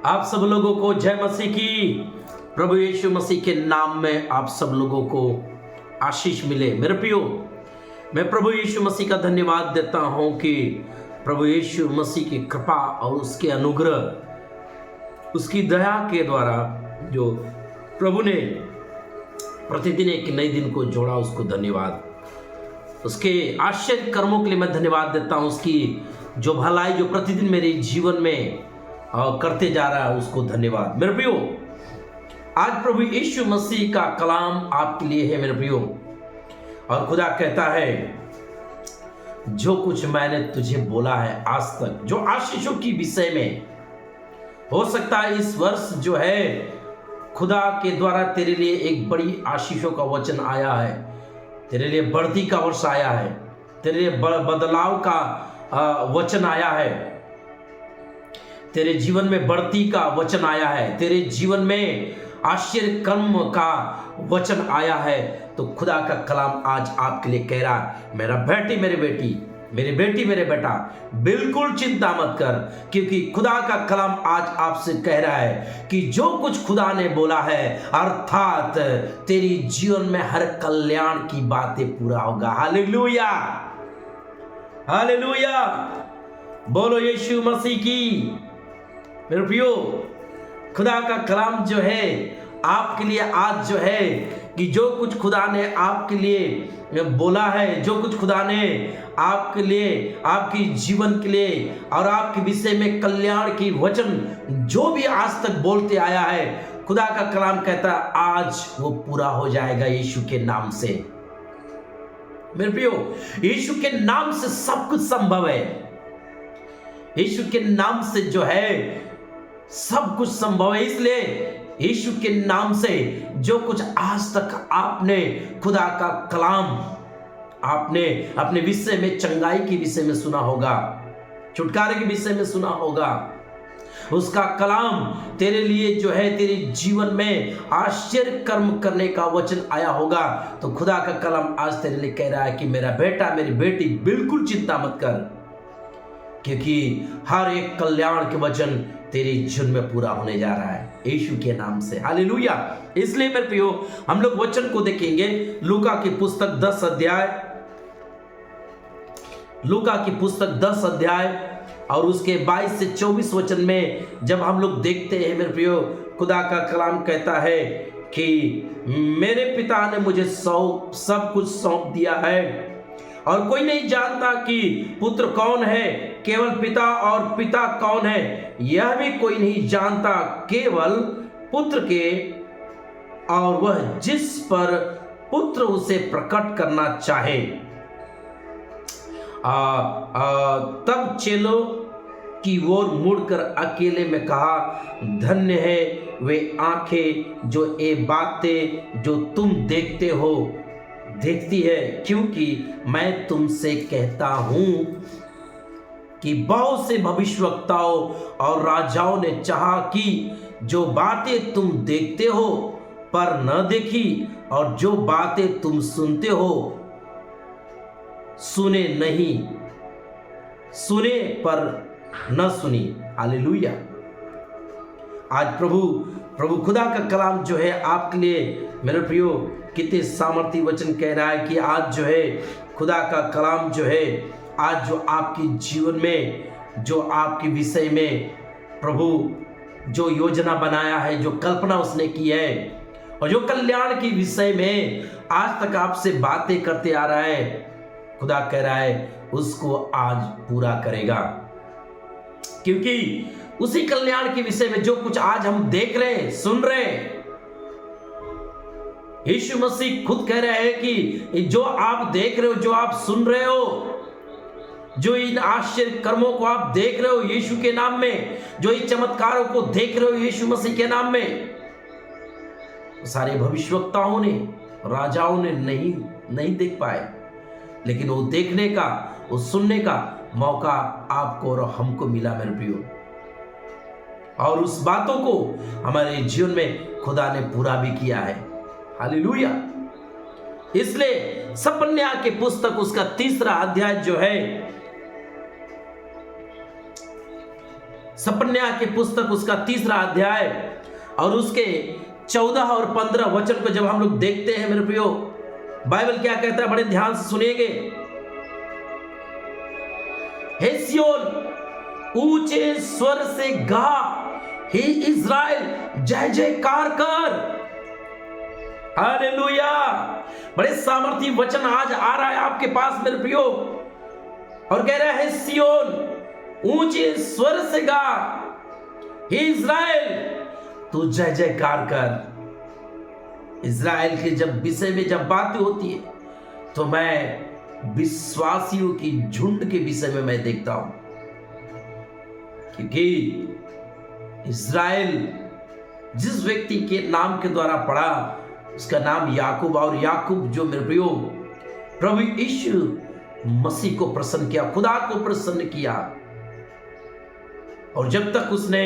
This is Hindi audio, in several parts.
आप सब लोगों को जय मसीह की। प्रभु यीशु मसीह के नाम में आप सब लोगों को आशीष मिले। मेरे प्रियो, मैं प्रभु यीशु मसीह का धन्यवाद देता हूं कि प्रभु यीशु मसीह की कृपा और उसके अनुग्रह, उसकी दया के द्वारा जो प्रभु ने प्रतिदिन एक नए दिन को जोड़ा, उसको धन्यवाद। उसके आश्चर्य कर्मों के लिए मैं धन्यवाद देता हूं। उसकी जो भलाई जो प्रतिदिन मेरे जीवन में करते जा रहा है, उसको धन्यवाद। मेरे प्रियो, आज प्रभु यीशु मसीह का कलाम आपके लिए है मेरे प्रियो। और खुदा कहता है, जो कुछ मैंने तुझे बोला है आज तक, जो आशीषों की विषय में, हो सकता है इस वर्ष जो है खुदा के द्वारा तेरे लिए एक बड़ी आशीषों का वचन आया है, तेरे लिए बढ़ती का वर्ष आया है, तेरे लिए बदलाव का वचन आया है, तेरे जीवन में बढ़ती का वचन आया है, तेरे जीवन में आश्चर्य कर्म का वचन आया है। तो खुदा का कलाम आज आपके लिए कह रहा है, मेरा बेटी मेरी बेटी, मेरी बेटी मेरे बेटा, बिल्कुल चिंता मत कर, क्योंकि खुदा का कलाम आज आपसे कह रहा है कि जो कुछ खुदा ने बोला है, अर्थात तेरी जीवन में हर कल्याण की बातें पूरा होगा। हालेलुया, हालेलुया, बोलो यीशु मसीह की। मेरे प्रियो, खुदा का कलाम जो है आपके लिए आज जो है कि जो कुछ खुदा ने आपके लिए बोला है, जो कुछ खुदा ने आपके लिए, आपकी जीवन के लिए और आपके विषय में कल्याण की वचन जो भी आज तक बोलते आया है, खुदा का कलाम कहता है आज वो पूरा हो जाएगा यीशु के नाम से। मेरे प्रियो, यीशु के नाम से सब कुछ संभव है। यीशु के नाम से जो है सब कुछ संभव है। इसलिए यीशु के नाम से जो कुछ आज तक आपने खुदा का कलाम, आपने अपने विषय में, चंगाई के विषय में सुना होगा, छुटकारे के विषय में सुना होगा, उसका कलाम तेरे लिए जो है तेरे जीवन में आश्चर्य कर्म करने का वचन आया होगा। तो खुदा का कलाम आज तेरे लिए कह रहा है कि मेरा बेटा मेरी बेटी, बिल्कुल चिंता मत कर, क्योंकि हर एक कल्याण के वचन तेरे जीवन में पूरा होने जा रहा है यीशु के नाम से। हालेलुया। इसलिए मेरे प्रियो, हम लोग वचन को देखेंगे लूका की पुस्तक 10 अध्याय, लूका की पुस्तक 10 अध्याय और उसके 22 से 24 वचन में जब हम लोग देखते हैं मेरे प्रियो, खुदा का कलाम कहता है कि मेरे पिता ने मुझे सब कुछ सौंप दिया है और कोई नहीं जानता कि पुत्र कौन है, केवल पिता, और पिता कौन है यह भी कोई नहीं जानता, केवल पुत्र के, और वह जिस पर पुत्र उसे प्रकट करना चाहे। तब चेलों की ओर मुड़कर अकेले में कहा, धन्य है वे आंखें जो ये बातें जो तुम देखते हो देखती है, क्योंकि मैं तुमसे कहता हूं कि बहुत से भविष्यवक्ताओं और राजाओं ने चाहा कि जो बातें तुम देखते हो पर न देखी, और जो बातें तुम सुनते हो सुने नहीं, सुने पर न सुनी। हालेलुया। आज प्रभु खुदा का कलाम जो है आपके लिए मेरे प्रियो कितने सामर्थ्य वचन कह रहा है कि आज जो है खुदा का कलाम जो है आज जो आपके जीवन में, जो आपके विषय में प्रभु जो योजना बनाया है, जो कल्पना उसने की है और जो कल्याण के विषय में आज तक आपसे बातें करते आ रहा है, खुदा कह रहा है उसको आज पूरा करेगा। क्योंकि उसी कल्याण के विषय में जो कुछ आज हम देख रहे हैं, सुन रहे हैं, यीशु मसीह खुद कह रहे हैं कि जो आप देख रहे हो, जो आप सुन रहे हो, जो इन आश्चर्य कर्मों को आप देख रहे हो यीशु के नाम में, जो इन चमत्कारों को देख रहे हो यीशु मसीह के नाम में, सारे भविष्यवक्ताओं ने, राजाओं ने नहीं देख पाए, लेकिन वो देखने का, वो सुनने का मौका आपको और हमको मिला मेरे प्रियो। और उस बातों को हमारे जीवन में खुदा ने पूरा भी किया है। हालेलुया। इसलिए सपन्या की पुस्तक उसका 3 अध्याय जो है, सपन्या की पुस्तक उसका 3रा अध्याय और उसके 14 और 15 वचन को जब हम लोग देखते हैं मेरे प्रियो, बाइबल क्या कहता है, बड़े ध्यान से सुनिएगे। हे सिय्योन ऊंचे स्वर से गा, हे इज़राइल जय जयकार कर। हालेलुया। बड़े सामर्थी वचन आज आ रहा है आपके पास मेरे प्रियो, और कह रहा है सिय्योन ऊंचे स्वर से गा, हे इज़राइल तू जय जयकार कर। इज़राइल के जब विषय में जब बातें होती है तो मैं विश्वासियों की झुंड के विषय में मैं देखता हूं, क्योंकि इज़राइल जिस व्यक्ति के नाम के द्वारा पड़ा उसका नाम याकूब, और याकूब जो मेरे प्रियो प्रभु यीशु मसीह को प्रसन्न किया, खुदा को प्रसन्न किया, और जब तक उसने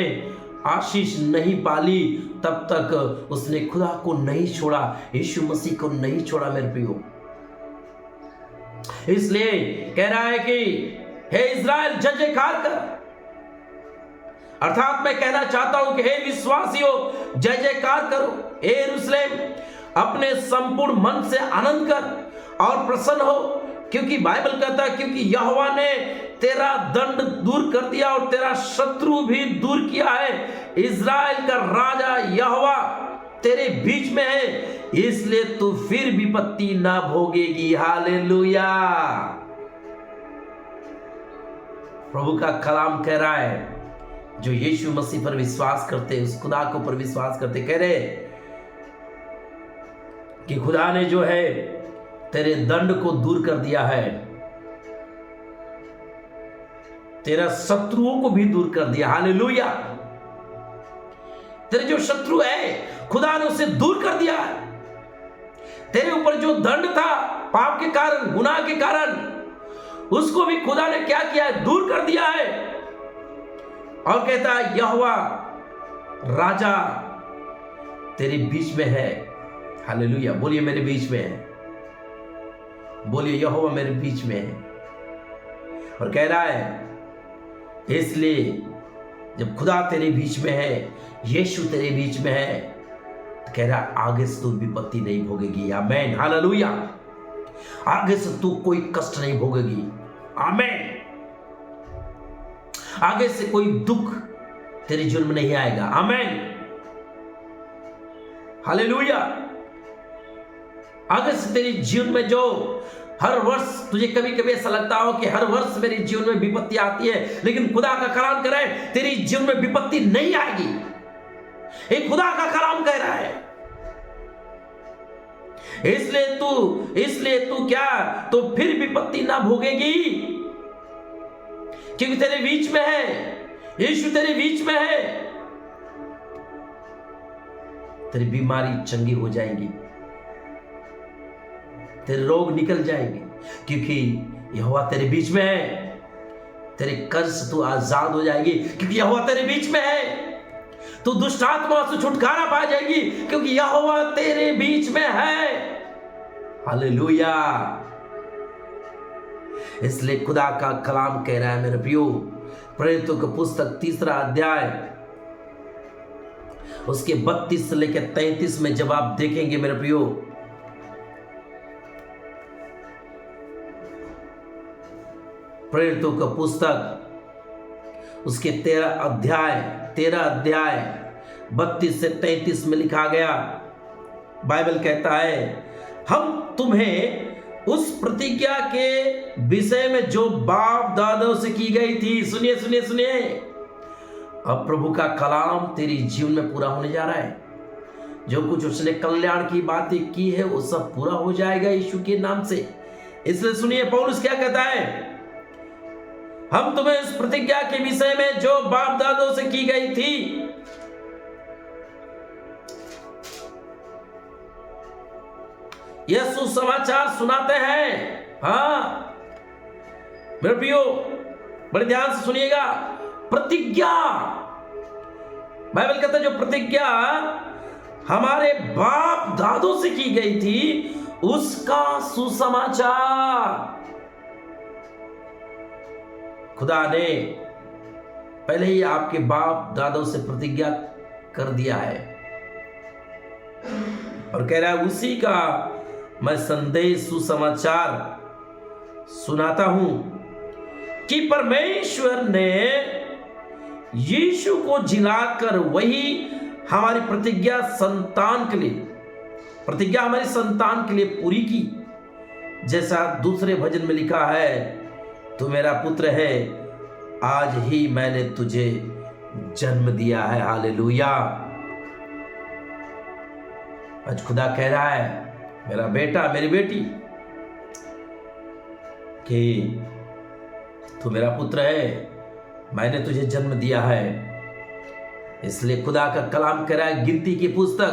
आशीष नहीं पाली तब तक उसने खुदा को नहीं छोड़ा, यीशु मसीह को नहीं छोड़ा मेरे प्रियो। इसलिए कह रहा है कि हे इज़राइल जय जयकार कर, अर्थात मैं कहना चाहता हूं कि हे विश्वासियों जय जयकार करो। हे यरूशलेम अपने संपूर्ण मन से आनंद कर और प्रसन्न हो, क्योंकि बाइबल कहता है क्योंकि यहोवा ने तेरा दंड दूर कर दिया और तेरा शत्रु भी दूर किया है। इज़राइल का राजा यहोवा तेरे बीच में है, इसलिए तू फिर विपत्ति ना भोगेगी। हालेलुया। प्रभु का कलाम कह रहा है जो यीशु मसीह पर विश्वास करते, उस खुदा को पर विश्वास करते, कह रहे कि खुदा ने जो है तेरे दंड को दूर कर दिया है, तेरा शत्रुओं को भी दूर कर दिया। हालेलुया। तेरे जो शत्रु है खुदा ने उसे दूर कर दिया। तेरे ऊपर जो दंड था पाप के कारण, गुनाह के कारण, उसको भी खुदा ने क्या किया है, दूर कर दिया है। और कहता है यहोवा राजा तेरे बीच में है। हालेलुया। बोलिए मेरे बीच में है, बोलिए यहोवा मेरे बीच में है। और कह रहा है इसलिए जब खुदा तेरे बीच में है, यीशु तेरे बीच में है, तो कह रहा आगे से तू विपत्ति नहीं भोगेगी। आमेन। हालेलुया। आगे से तू कोई कष्ट नहीं भोगेगी। आमेन। आगे से कोई दुख तेरे जीवन में नहीं आएगा। आमेन। हालेलुया। आगे से तेरे जीवन में जो हर वर्ष तुझे कभी कभी ऐसा लगता हो कि हर वर्ष मेरे जीवन में विपत्ति आती है, लेकिन खुदा का कलाम कह रहा है तेरे जीवन में विपत्ति नहीं आएगी। एक खुदा का कलाम कह रहा है। इसलिए तू क्या, तो फिर विपत्ति ना भोगेगी, क्योंकि तेरे बीच में है, यीशु तेरे बीच में है। तेरी बीमारी चंगी हो जाएगी, तेरे रोग निकल जाएंगे, क्योंकि यहोवा तेरे बीच में है। तेरे कर्ज से तू आजाद हो जाएगी, क्योंकि यहोवा तेरे बीच में है। तू दुष्ट आत्मा से छुटकारा पा जाएगी, क्योंकि यहोवा तेरे बीच में है। हालेलुया। इसलिए खुदा का कलाम कह रहा है मेरे प्रियो, प्रेरितों की पुस्तक 3रा अध्याय उसके 32 से लेकर 33 में जब आप देखेंगे मेरे प्रियो, प्रेरितों का पुस्तक उसके 13 अध्याय 32 से 33 में लिखा गया, बाइबल कहता है हम तुम्हें उस प्रतिज्ञा के विषय में जो बाप दादों से की गई थी, सुनिए सुनिए सुनिए, अब प्रभु का कलाम तेरी जीवन में पूरा होने जा रहा है। जो कुछ उसने कल्याण की बातें की है वो सब पूरा हो जाएगा यीशु के नाम से। इसलिए सुनिए पौलुस क्या कहता है, हम तुम्हें उस प्रतिज्ञा के विषय में जो बाप दादों से की गई थी, यह सुसमाचार सुनाते हैं। हाँ मेरे प्रियो बड़े ध्यान से सुनिएगा, प्रतिज्ञा, बाइबल कहता है जो प्रतिज्ञा हमारे बाप दादों से की गई थी उसका सुसमाचार खुदा ने पहले ही आपके बाप दादों से प्रतिज्ञा कर दिया है और कह रहा है उसी का मैं संदेश सुसमाचार सुनाता हूं कि परमेश्वर ने यीशु को जिलाकर वही हमारी प्रतिज्ञा हमारी संतान के लिए पूरी की। जैसा दूसरे भजन में लिखा है, तू मेरा पुत्र है, आज ही मैंने तुझे जन्म दिया है। हालेलुया। आज खुदा कह रहा है, मेरा बेटा मेरी बेटी, कि तू मेरा पुत्र है, मैंने तुझे जन्म दिया है। इसलिए खुदा का कलाम कह रहा है, गिनती की पुस्तक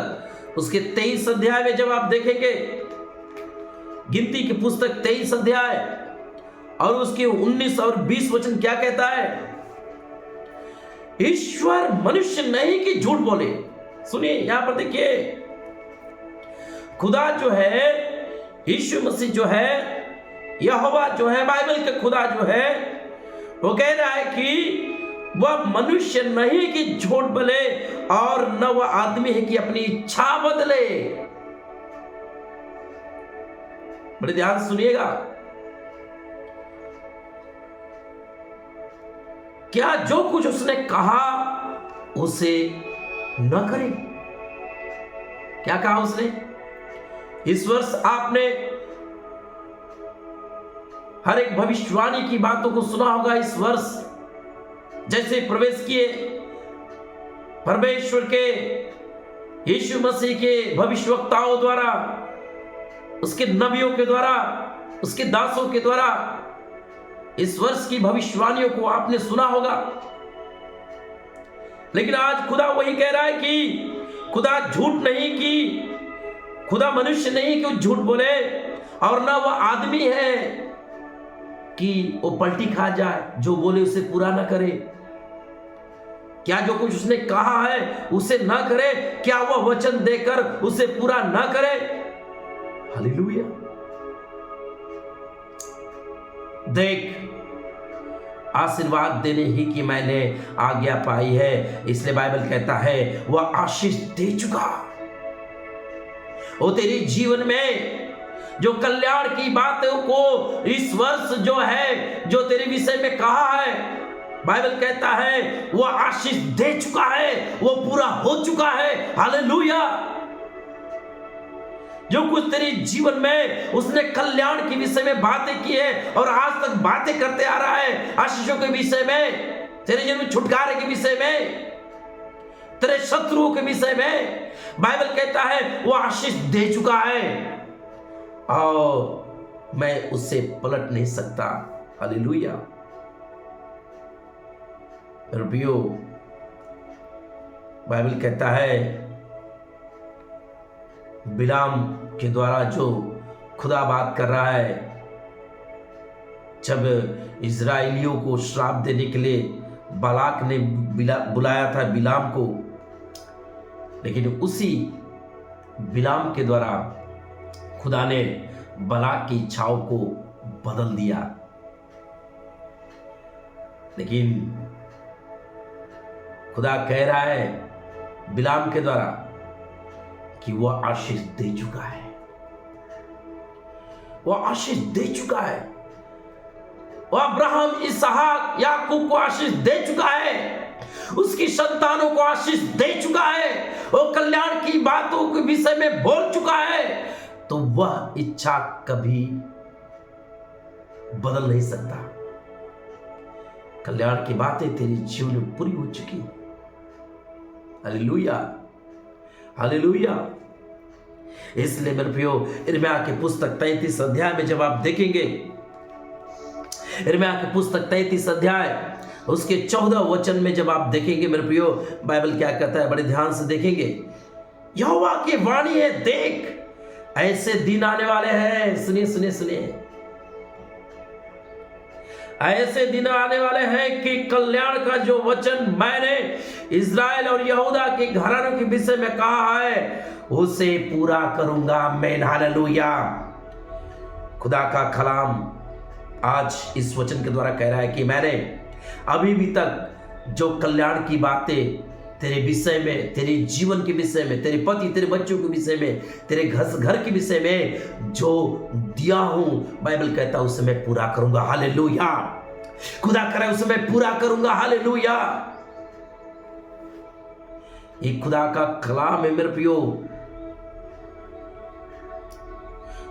उसके 23 अध्याय में जब आप देखेंगे, गिनती की पुस्तक 23 अध्याय और उसके 19 और 20 वचन क्या कहता है? ईश्वर मनुष्य नहीं कि झूठ बोले। सुनिए यहां पर देखिए, खुदा जो है, यीशु मसीह जो है, यहोवा जो है, बाइबल के खुदा जो है, वो कह रहा है कि वह मनुष्य नहीं कि झूठ बोले और न वह आदमी है कि अपनी इच्छा बदले। बड़े ध्यान से सुनिएगा, क्या जो कुछ उसने कहा उसे न करे? क्या कहा उसने? इस वर्ष आपने हर एक भविष्यवाणी की बातों को सुना होगा। इस वर्ष जैसे प्रवेश किए, परमेश्वर के यीशु मसीह के भविष्यवक्ताओं द्वारा, उसके नबियों के द्वारा, उसके दासों के द्वारा इस वर्ष की भविष्यवाणियों को आपने सुना होगा। लेकिन आज खुदा वही कह रहा है कि खुदा झूठ नहीं, कि खुदा मनुष्य नहीं कि वो झूठ बोले, और ना वह आदमी है कि वो पलटी खा जाए, जो बोले उसे पूरा ना करे। क्या जो कुछ उसने कहा है उसे ना करे? क्या वह वचन देकर उसे पूरा ना करे? हालेलुया। देख, आशीर्वाद देने ही की मैंने आज्ञा पाई है, इसलिए बाइबल कहता है वह आशीष दे चुका। वो तेरे जीवन में जो कल्याण की बातों को इस वर्ष जो है, जो तेरे विषय में कहा है, बाइबल कहता है वो आशीष दे चुका है, वो पूरा हो चुका है। हालेलुया। जो कुछ तेरे जीवन में उसने कल्याण के विषय में बातें की है और आज तक बातें करते आ रहा है, आशीषों के विषय में, तेरे जीवन में छुटकारे के विषय में, तेरे शत्रुओं के विषय में, बाइबल कहता है वो आशीष दे चुका है और मैं उससे पलट नहीं सकता। हालेलुया। प्रियो, बाइबल कहता है बिलाम के द्वारा जो खुदा बात कर रहा है, जब इजराइलियों को श्राप देने के लिए बालाक ने बुलाया था बिलाम को, लेकिन उसी बिलाम के द्वारा खुदा ने बालाक की इच्छाओं को बदल दिया। लेकिन खुदा कह रहा है बिलाम के द्वारा कि वह आशीष दे चुका है, वह आशीष दे चुका है, वह अब्राहम, इसहाक, याकूब को आशीष दे चुका है, उसकी संतानों को आशीष दे चुका है, वो कल्याण की बातों के विषय में बोल चुका है। तो वह इच्छा कभी बदल नहीं सकता। कल्याण की बातें तेरे जीवन में पूरी हो चुकी। Hallelujah, hallelujah. इसलिए मेरे प्रियो, यिर्मयाह की पुस्तक 33 अध्याय में जब आप देखेंगे, यिर्मयाह की पुस्तक 33 अध्याय उसके 14 वचन में जब आप देखेंगे मेरे प्रियो, बाइबल क्या कहता है, बड़े ध्यान से देखेंगे। यहोवा की वाणी है, देख ऐसे दिन आने वाले हैं। सुनिए सुनिए सुनिए, ऐसे दिन आने वाले हैं कि कल्याण का जो वचन मैंने इज़राइल और यहूदा के घरानों के विषय में कहा है उसे पूरा करूंगा मैं। हालेलुया। खुदा का कलाम आज इस वचन के द्वारा कह रहा है कि मैंने अभी भी तक जो कल्याण की बातें तेरे विषय में, तेरे जीवन के विषय में, तेरे पति, तेरे बच्चों के विषय में, तेरे घर के विषय में जो दिया हूं, बाइबल कहता है उसे मैं पूरा करूंगा। हालेलुया। खुदा करे उसे मैं पूरा करूंगा। हालेलुया। ये खुदा का कलाम है मेरे प्रियो,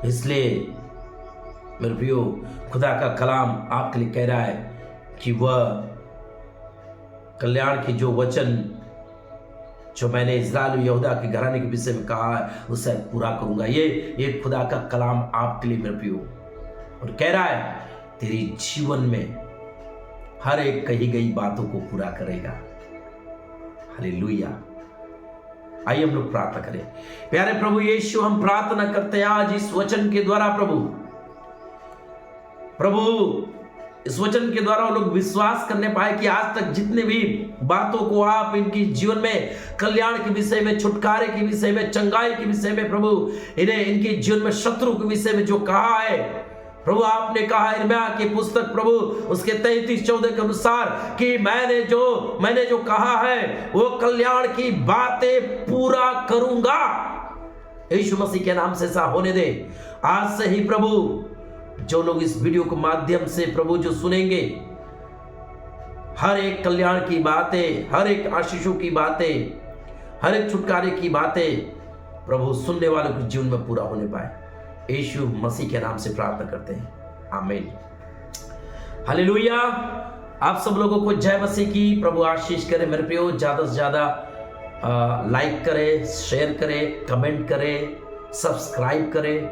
इसलिए मेरे प्रियो खुदा का कलाम आपके लिए कह रहा है कि वह कल्याण के जो वचन जो मैंने इस्राएल यहूदा के घराने के विषय में कहा है उसे पूरा करूंगा। ये खुदा का कलाम आपके लिए मेरे प्रियो, और कह रहा है तेरे जीवन में हर एक कही गई बातों को पूरा करेगा। हालेलुया। आइए हम लोग प्रार्थना करें। प्यारे प्रभु यीशु, हम प्रार्थना करते हैं आज इस वचन के द्वारा प्रभु इस वचन के द्वारा वो लोग विश्वास करने पाए कि आज तक जितने भी बातों को आप इनकी जीवन में कल्याण के विषय में, छुटकारे के विषय में, चंगाई के विषय में, प्रभु इन्हें इनके जीवन में शत्रु के विषय में जो कहा है प्रभु, आपने कहा यिर्मयाह की पुस्तक प्रभु उसके 33:14 के अनुसार कि मैंने जो कहा है वो कल्याण की बातें पूरा करूंगा। यीशु मसीह के नाम से ऐसा होने दे। आज से ही प्रभु जो लोग इस वीडियो के माध्यम से प्रभु जो सुनेंगे, हर एक कल्याण की बातें, हर एक आशीषों की बातें, हर एक छुटकारे की बातें प्रभु सुनने वालों के जीवन में पूरा होने पाए। यीशु मसीह के नाम से प्रार्थना करते हैं, आमीन। हालेलुया। आप सब लोगों को जय मसीह की प्रभु आशीष करे। मेरे प्रियो, ज्यादा से ज्यादा लाइक करें, शेयर करें, कमेंट करें, सब्सक्राइब करें,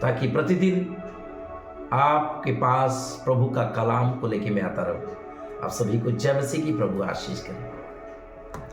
ताकि प्रतिदिन आपके पास प्रभु का कलाम को लेके मैं आता रहूं। आप सभी को जय मसीह की प्रभु आशीष करें।